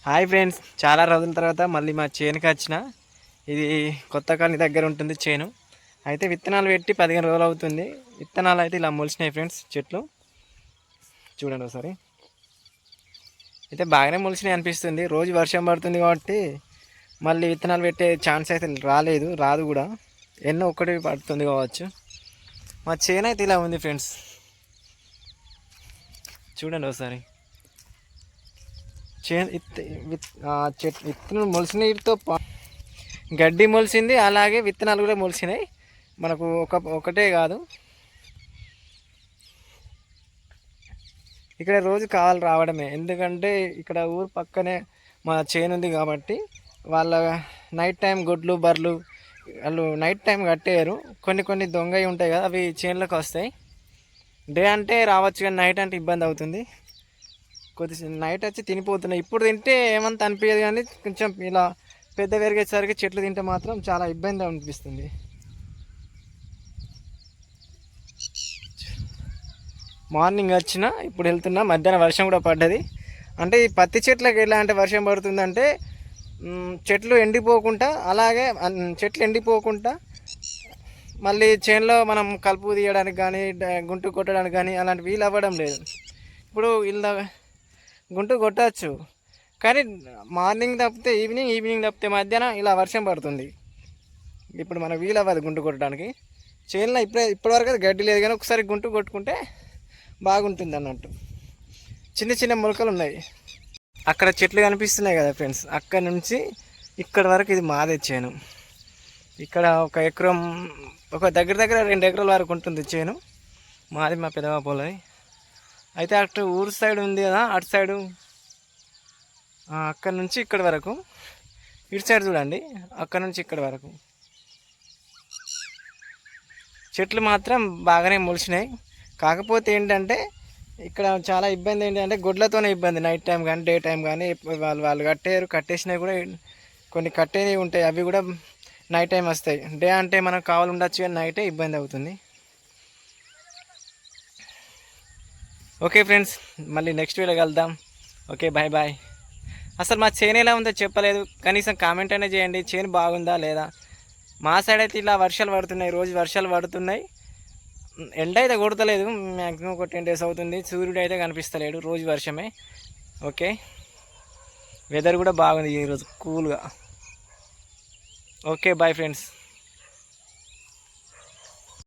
Hi friends, చాలా రోజుల తర్వాత మళ్ళీ మా చేనుకి వచ్చిన. ఇది కొత్త కాలనీ దగ్గర ఉంటుంది చేను. అయితే విత్తనాలు పెట్టి 15 రోజులు అవుతుంది. విత్తనాలు అయితే ఇలా మొలిచినాయి ఫ్రెండ్స్. చెట్లు చూడండి ఒకసారి. అయితే బాగానే మొలిచినాయి అనిపిస్తుంది. రోజు వర్షం పడుతుంది కాబట్టి మళ్ళీ విత్తనాలు పెట్టే ఛాన్స్ అయితే రాదు కూడా. ఎన్నో ఒక్కటి పడుతుంది కావచ్చు. మా చేను అయితే ఇలా ఉంది ఫ్రెండ్స్, చూడండి ఒకసారి. విత్తనాలు మొలిసినతో గడ్డి మొలిసింది, అలాగే విత్తనాలు కూడా మొలిసినాయి. మనకు ఒకటే కాదు, ఇక్కడ రోజు కావాలి రావడమే. ఎందుకంటే ఇక్కడ ఊరు పక్కనే మా చేను ఉంది కాబట్టి వాళ్ళ నైట్ టైం గొడ్లు బర్రెలు వాళ్ళు నైట్ టైం కట్టేయరు. కొన్ని దొంగవి ఉంటాయి కదా, అవి చేనులోకి వస్తాయి. డే అంటే రావచ్చు కానీ నైట్ అంటే ఇబ్బంది అవుతుంది. నైట్ వచ్చి తినిపోతున్నాయి. ఇప్పుడు తింటే ఏమంత అనిపించదు, కానీ కొంచెం ఇలా పెద్ద పెరిగేసరికి చెట్లు తింటే మాత్రం చాలా ఇబ్బంది అనిపిస్తుంది. మార్నింగ్ వచ్చిన, ఇప్పుడు వెళ్తున్నా. మధ్యాహ్నం వర్షం కూడా పడ్డది. అంటే ఈ పత్తి చెట్లకి ఎలాంటి వర్షం పడుతుందంటే చెట్లు ఎండిపోకుండా, అలాగే చెట్లు ఎండిపోకుండా మళ్ళీ చేనులో మనం కలుపు తీయడానికి కానీ గుంటు కొట్టడానికి కానీ అలాంటి వీలు అవ్వడం లేదు. ఇప్పుడు ఇలా గుంటు కొట్టచ్చు, కానీ మార్నింగ్ తప్పితే ఈవినింగ్ తప్పితే మధ్యాహ్నం ఇలా వర్షం పడుతుంది. ఇప్పుడు మనకు వీలు అవ్వదు గుంటు కొట్టడానికి. చేనులో ఇప్పటివరకు గడ్డి లేదు, కానీ ఒకసారి గుంటు కొట్టుకుంటే బాగుంటుంది అన్నట్టు. చిన్న మొలకలు ఉన్నాయి. అక్కడ చెట్లు కనిపిస్తున్నాయి కదా ఫ్రెండ్స్, అక్కడ నుంచి ఇక్కడ వరకు ఇది మాదే చేను. ఇక్కడ ఒక ఎకరం, ఒక దగ్గర 2 ఎకరాల వరకు ఉంటుంది చేను మాది, మా పెదవ పొలది. అయితే అటు ఊరు సైడ్ ఉంది కదా, అటు సైడు అక్కడ నుంచి ఇక్కడ వరకు. ఇటు సైడ్ చూడండి, అక్కడ నుంచి ఇక్కడ వరకు చెట్లు మాత్రం బాగానే మొలిచినాయి. కాకపోతే ఏంటంటే ఇక్కడ చాలా ఇబ్బంది ఏంటంటే గొడ్లతోనే ఇబ్బంది. నైట్ టైం కానీ డే టైం కానీ వాళ్ళు కట్టేసినవి కూడా కొన్ని కట్టేవి ఉంటాయి, అవి కూడా నైట్ టైం వస్తాయి. డే అంటే మనకు కావాలి ఉండొచ్చు, కానీ నైటే ఇబ్బంది అవుతుంది. ఓకే ఫ్రెండ్స్, మళ్ళీ నెక్స్ట్ వీడియో కలుద్దాం. Okay, bye. అసలు మా చేను ఎలా ఉందో చెప్పలేదు, కనీసం కామెంట్ అయినా చేయండి. చేను బాగుందా లేదా? మా సైడ్ అయితే ఇలా వర్షాలు పడుతున్నాయి, రోజు వర్షాలు పడుతున్నాయి. ఎండ అయితే కొడతలేదు, మ్యాక్సిమం ఒక 10 days అవుతుంది. సూర్యుడు అయితే కనిపిస్తలేడు, రోజు వర్షమే. ఓకే, వెదర్ కూడా బాగుంది ఈరోజు, కూల్గా. Okay, bye friends.